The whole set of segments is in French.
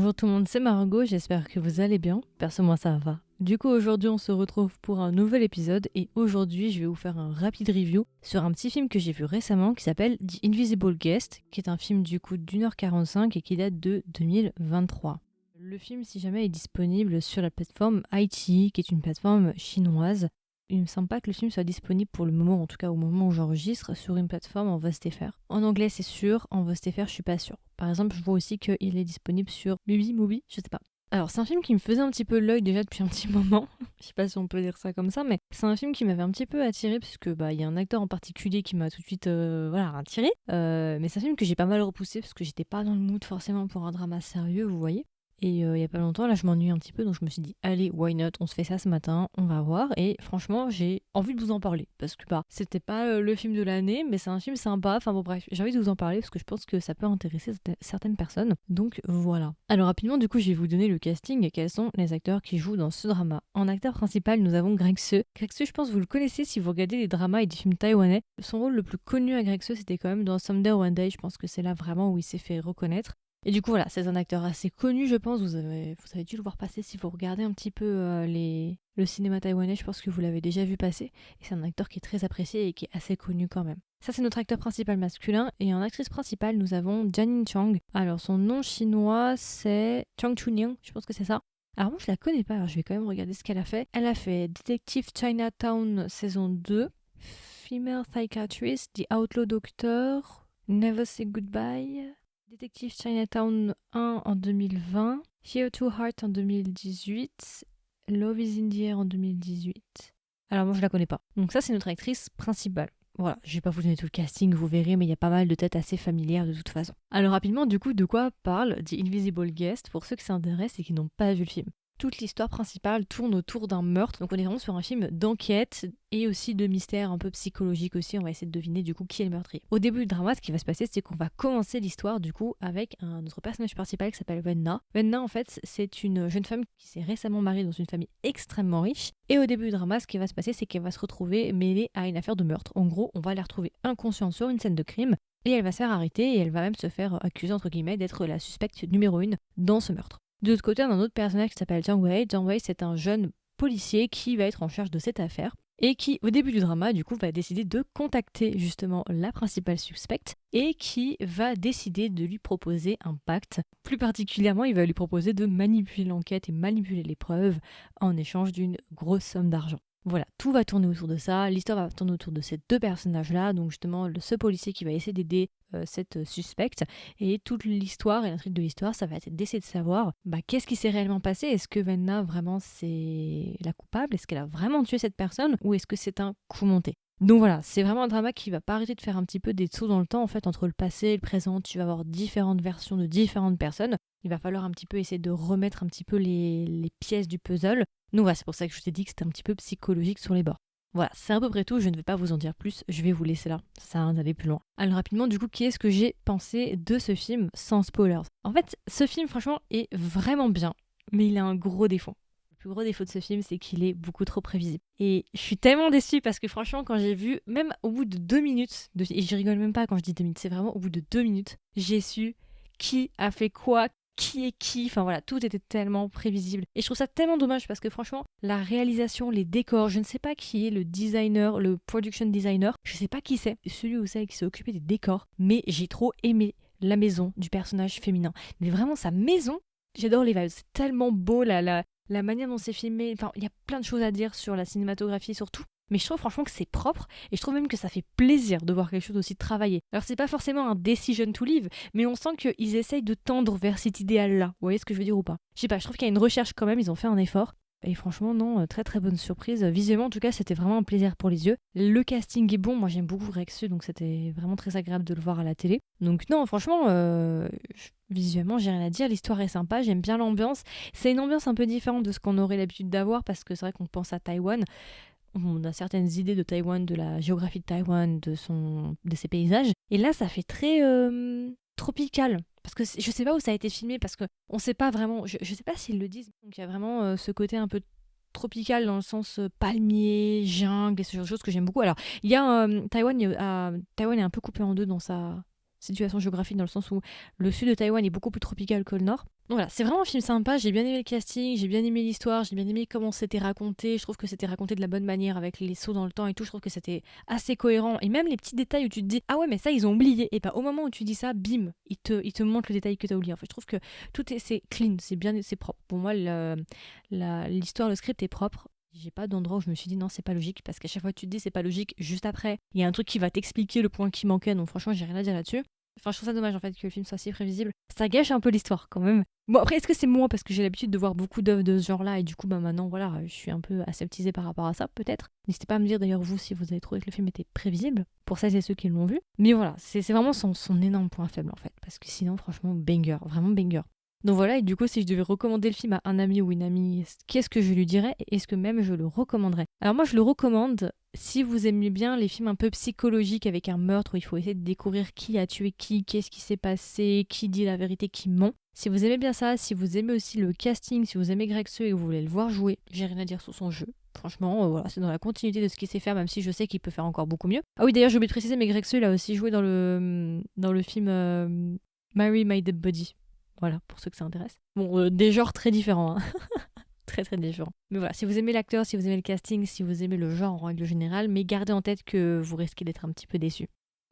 Bonjour tout le monde, c'est Margot, j'espère que vous allez bien. Perso, moi ça va. Du coup, aujourd'hui, on se retrouve pour un nouvel épisode et aujourd'hui, je vais vous faire un rapide review sur un petit film que j'ai vu récemment qui s'appelle The Invisible Guest, qui est un film du coup d'1h45 et qui date de 2023. Le film, si jamais, est disponible sur la plateforme iQIYI, qui est une plateforme chinoise. Il me semble pas que le film soit disponible pour le moment, en tout cas au moment où j'enregistre, sur une plateforme en VOSTFR. En anglais, c'est sûr, en VOSTFR, je suis pas sûre. Par exemple, je vois aussi qu'il est disponible sur Movie, je sais pas. Alors, c'est un film qui me faisait un petit peu l'œil déjà depuis un petit moment. Je sais pas si on peut dire ça comme ça, mais c'est un film qui m'avait un petit peu attiré puisque il y a un acteur en particulier qui m'a tout de suite attiré. Mais c'est un film que j'ai pas mal repoussé parce que j'étais pas dans le mood forcément pour un drama sérieux, vous voyez. Et il y a pas longtemps, là, je m'ennuie un petit peu, donc je me suis dit, allez, why not, on se fait ça ce matin, on va voir. Et franchement, j'ai envie de vous en parler, parce que c'était pas le film de l'année, mais c'est un film sympa. Enfin bon, bref, j'ai envie de vous en parler, parce que je pense que ça peut intéresser certaines personnes. Donc voilà. Alors rapidement, du coup, je vais vous donner le casting et quels sont les acteurs qui jouent dans ce drama. En acteur principal, nous avons Greg Seo. Greg Seo, je pense que vous le connaissez si vous regardez des dramas et des films taïwanais. Son rôle le plus connu à Greg Seo, c'était quand même dans Someday or One Day. Je pense que c'est là vraiment où il s'est fait reconnaître. Et du coup, voilà, c'est un acteur assez connu, je pense. Vous avez dû le voir passer si vous regardez un petit peu le cinéma taïwanais. Je pense que vous l'avez déjà vu passer. Et c'est un acteur qui est très apprécié et qui est assez connu quand même. Ça, c'est notre acteur principal masculin. Et en actrice principale, nous avons Janine Chang. Alors, son nom chinois, c'est Chang Chunying. Je pense que c'est ça. Alors, moi, je la connais pas. Alors, je vais quand même regarder ce qu'elle a fait. Elle a fait Detective Chinatown saison 2, Female Psychiatrist, The Outlaw Doctor, Never Say Goodbye, Detective Chinatown 1 en 2020, Here to Heart en 2018, Love is in the Air en 2018. Alors moi je la connais pas. Donc ça c'est notre actrice principale. Voilà, je vais pas vous donner tout le casting, vous verrez, mais il y a pas mal de têtes assez familières de toute façon. Alors rapidement, du coup, de quoi parle The Invisible Guest pour ceux qui s'intéressent et qui n'ont pas vu le film. Toute l'histoire principale tourne autour d'un meurtre, donc on est vraiment sur un film d'enquête et aussi de mystère un peu psychologique aussi, on va essayer de deviner du coup qui est le meurtrier. Au début du drama, ce qui va se passer, c'est qu'on va commencer l'histoire du coup avec notre personnage principal qui s'appelle Wenna. Wenna en fait, c'est une jeune femme qui s'est récemment mariée dans une famille extrêmement riche et au début du drama, ce qui va se passer, c'est qu'elle va se retrouver mêlée à une affaire de meurtre. En gros, on va la retrouver inconsciente sur une scène de crime et elle va se faire arrêter et elle va même se faire accuser entre guillemets d'être la suspecte numéro 1 dans ce meurtre. De l'autre côté, on a un autre personnage qui s'appelle Jiang Wei. Jiang Wei, c'est un jeune policier qui va être en charge de cette affaire et qui, au début du drama, du coup, va décider de contacter justement la principale suspecte et qui va décider de lui proposer un pacte. Plus particulièrement, il va lui proposer de manipuler l'enquête et manipuler les preuves en échange d'une grosse somme d'argent. Voilà, tout va tourner autour de ça, l'histoire va tourner autour de ces deux personnages-là, donc justement ce policier qui va essayer d'aider cette suspecte, et toute l'histoire et l'intrigue de l'histoire, ça va être d'essayer de savoir qu'est-ce qui s'est réellement passé, est-ce que Venna vraiment c'est la coupable, est-ce qu'elle a vraiment tué cette personne, ou est-ce que c'est un coup monté. Donc voilà, c'est vraiment un drama qui va pas arrêter de faire un petit peu des sauts dans le temps, en fait, entre le passé et le présent, tu vas avoir différentes versions de différentes personnes, il va falloir un petit peu essayer de remettre un petit peu les pièces du puzzle. Donc voilà, c'est pour ça que je t'ai dit que c'était un petit peu psychologique sur les bords. Voilà, c'est à peu près tout, je ne vais pas vous en dire plus, je vais vous laisser là, ça sert à rien d'aller plus loin. Alors rapidement, du coup, qu'est-ce que j'ai pensé de ce film sans spoilers? En fait, ce film, franchement, est vraiment bien, mais il a un gros défaut. Le plus gros défaut de ce film, c'est qu'il est beaucoup trop prévisible. Et je suis tellement déçue parce que franchement, quand j'ai vu, même au bout de 2 minutes, et je rigole même pas quand je dis 2 minutes, c'est vraiment au bout de 2 minutes, j'ai su qui a fait quoi, qui est qui, enfin voilà, tout était tellement prévisible. Et je trouve ça tellement dommage parce que franchement, la réalisation, les décors, je ne sais pas qui est le designer, le production designer, je sais pas qui c'est, celui ou celle qui s'est occupé des décors, mais j'ai trop aimé la maison du personnage féminin. Mais vraiment, sa maison, j'adore les vibes, c'est tellement beau, la manière dont c'est filmé, enfin, il y a plein de choses à dire sur la cinématographie surtout. Mais je trouve franchement que c'est propre et je trouve même que ça fait plaisir de voir quelque chose aussi travaillé. Alors c'est pas forcément un decision to live, mais on sent qu'ils essayent de tendre vers cet idéal-là. Vous voyez ce que je veux dire ou pas? Je sais pas, je trouve qu'il y a une recherche quand même, ils ont fait un effort. Et franchement, non, très très bonne surprise. Visuellement, en tout cas, c'était vraiment un plaisir pour les yeux. Le casting est bon, moi j'aime beaucoup Greg Seo, donc c'était vraiment très agréable de le voir à la télé. Donc non, franchement, visuellement, j'ai rien à dire. L'histoire est sympa, j'aime bien l'ambiance. C'est une ambiance un peu différente de ce qu'on aurait l'habitude d'avoir, parce que c'est vrai qu'on pense à Taïwan. On a certaines idées de Taïwan, de la géographie de Taïwan, de ses paysages. Et là, ça fait très tropical. Parce que je sais pas où ça a été filmé, parce qu'on sait pas vraiment, je sais pas s'ils le disent. Donc il y a vraiment ce côté un peu tropical dans le sens palmier, jungle et ce genre de choses que j'aime beaucoup. Alors, il y a Taïwan est un peu coupé en deux dans sa situation géographique dans le sens où le sud de Taïwan est beaucoup plus tropical que le nord. Donc voilà, c'est vraiment un film sympa, j'ai bien aimé le casting, j'ai bien aimé l'histoire, j'ai bien aimé comment c'était raconté, je trouve que c'était raconté de la bonne manière avec les sauts dans le temps et tout, je trouve que c'était assez cohérent et même les petits détails où tu te dis ah ouais mais ça ils ont oublié et bah au moment où tu dis ça, bim, ils te montrent le détail que t'as oublié. En fait, je trouve que c'est clean, c'est bien, c'est propre. Pour moi l'histoire, le script est propre. J'ai pas d'endroit où je me suis dit non c'est pas logique parce qu'à chaque fois que tu te dis c'est pas logique, juste après il y a un truc qui va t'expliquer le point qui manquait, donc franchement j'ai rien à dire là-dessus. Enfin, je trouve ça dommage en fait que le film soit si prévisible. Ça gâche un peu l'histoire quand même. Bon, après, est-ce que c'est moi parce que j'ai l'habitude de voir beaucoup d'œuvres de ce genre-là et du coup, bah maintenant, voilà, je suis un peu aseptisée par rapport à ça, peut-être. N'hésitez pas à me dire d'ailleurs, vous, si vous avez trouvé que le film était prévisible, pour celles et ceux qui l'ont vu. Mais voilà, c'est vraiment son énorme point faible en fait. Parce que sinon, franchement, banger, vraiment banger. Donc voilà, et du coup, si je devais recommander le film à un ami ou une amie, qu'est-ce que je lui dirais et est-ce que même je le recommanderais? Alors moi, je le recommande si vous aimez bien les films un peu psychologiques avec un meurtre où il faut essayer de découvrir qui a tué qui, qu'est-ce qui s'est passé, qui dit la vérité, qui ment. Si vous aimez bien ça, si vous aimez aussi le casting, si vous aimez Greg Seu et que vous voulez le voir jouer, j'ai rien à dire sur son jeu. Franchement, voilà, c'est dans la continuité de ce qu'il sait faire, même si je sais qu'il peut faire encore beaucoup mieux. Ah oui, d'ailleurs, j'ai oublié de préciser, mais Greg Seu, il a aussi joué dans le film Marry My Dead Body. Voilà, pour ceux que ça intéresse. Bon, des genres très différents, hein. Très très différents. Mais voilà, si vous aimez l'acteur, si vous aimez le casting, si vous aimez le genre en règle générale, mais gardez en tête que vous risquez d'être un petit peu déçus.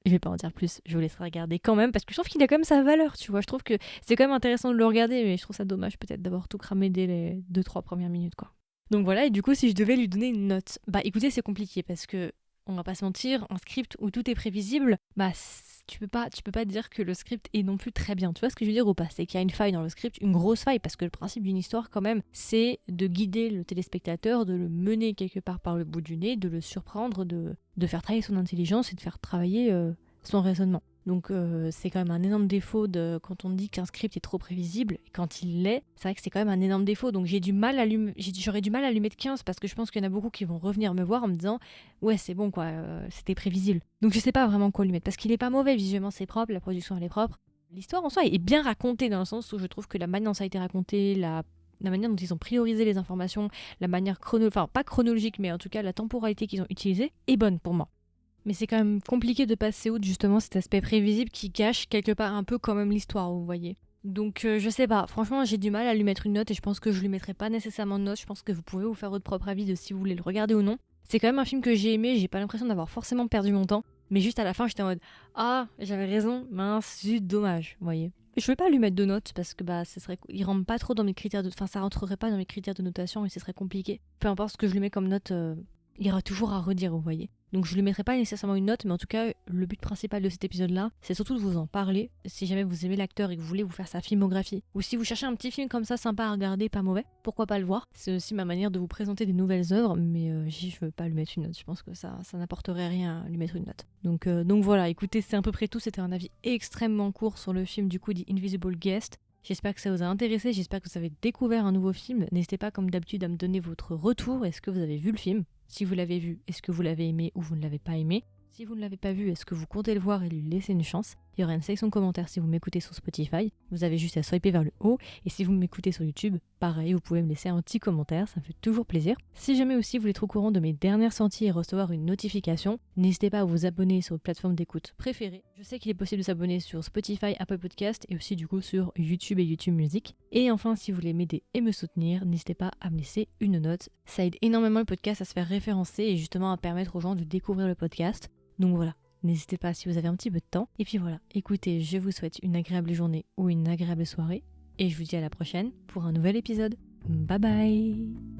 Je vais pas en dire plus, je vous laisserai regarder quand même, parce que je trouve qu'il a quand même sa valeur, tu vois. Je trouve que c'est quand même intéressant de le regarder, mais je trouve ça dommage peut-être d'avoir tout cramé dès les 2-3 premières minutes, quoi. Donc voilà, et du coup, si je devais lui donner une note, bah écoutez, c'est compliqué, parce que, on va pas se mentir, un script où tout est prévisible, bah tu peux pas dire que le script est non plus très bien. Tu vois ce que je veux dire ou pas? C'est qu'il y a une faille dans le script, une grosse faille, parce que le principe d'une histoire quand même, c'est de guider le téléspectateur, de le mener quelque part par le bout du nez, de le surprendre, de faire travailler son intelligence et de faire travailler son raisonnement. Donc c'est quand même un énorme défaut quand on dit qu'un script est trop prévisible, et quand il l'est, c'est vrai que c'est quand même un énorme défaut. Donc j'aurais du mal à lui mettre 15 parce que je pense qu'il y en a beaucoup qui vont revenir me voir en me disant ouais c'est bon quoi, c'était prévisible. Donc je sais pas vraiment quoi lui mettre parce qu'il est pas mauvais, visuellement c'est propre, la production elle est propre. L'histoire en soi est bien racontée dans le sens où je trouve que la manière dont ça a été raconté, la manière dont ils ont priorisé les informations, la manière enfin pas chronologique mais en tout cas la temporalité qu'ils ont utilisée est bonne pour moi. Mais c'est quand même compliqué de passer outre justement cet aspect prévisible qui cache quelque part un peu quand même l'histoire, vous voyez. Donc je sais pas, franchement j'ai du mal à lui mettre une note et je pense que je lui mettrai pas nécessairement de note, je pense que vous pouvez vous faire votre propre avis de si vous voulez le regarder ou non. C'est quand même un film que j'ai aimé, j'ai pas l'impression d'avoir forcément perdu mon temps, mais juste à la fin j'étais en mode ah j'avais raison, mince, zut, dommage, vous voyez. Je vais pas lui mettre de notes parce que bah il rentre pas trop dans mes critères enfin ça rentrerait pas dans mes critères de notation et ce serait compliqué. Peu importe ce que je lui mets comme note, il y aura toujours à redire, vous voyez. Donc je lui mettrai pas nécessairement une note, mais en tout cas, le but principal de cet épisode-là, c'est surtout de vous en parler. Si jamais vous aimez l'acteur et que vous voulez vous faire sa filmographie, ou si vous cherchez un petit film comme ça, sympa à regarder, pas mauvais, pourquoi pas le voir. C'est aussi ma manière de vous présenter des nouvelles œuvres, mais je veux pas lui mettre une note. Je pense que ça n'apporterait rien à lui mettre une note. Donc voilà, écoutez, c'est à peu près tout. C'était un avis extrêmement court sur le film du coup The Invisible Guest. J'espère que ça vous a intéressé, j'espère que vous avez découvert un nouveau film. N'hésitez pas comme d'habitude à me donner votre retour. Est-ce que vous avez vu le film? Si vous l'avez vu, est-ce que vous l'avez aimé ou vous ne l'avez pas aimé? Si vous ne l'avez pas vu, est-ce que vous comptez le voir et lui laisser une chance? Il y aura une section commentaires si vous m'écoutez sur Spotify. Vous avez juste à swiper vers le haut. Et si vous m'écoutez sur YouTube, pareil, vous pouvez me laisser un petit commentaire, ça me fait toujours plaisir. Si jamais aussi vous voulez être au courant de mes dernières sorties et recevoir une notification, n'hésitez pas à vous abonner sur votre plateforme d'écoute préférée. Je sais qu'il est possible de s'abonner sur Spotify, Apple Podcast et aussi du coup sur YouTube et YouTube Music. Et enfin, si vous voulez m'aider et me soutenir, n'hésitez pas à me laisser une note. Ça aide énormément le podcast à se faire référencer et justement à permettre aux gens de découvrir le podcast. Donc voilà, n'hésitez pas si vous avez un petit peu de temps. Et puis voilà, écoutez, je vous souhaite une agréable journée ou une agréable soirée. Et je vous dis à la prochaine pour un nouvel épisode. Bye bye!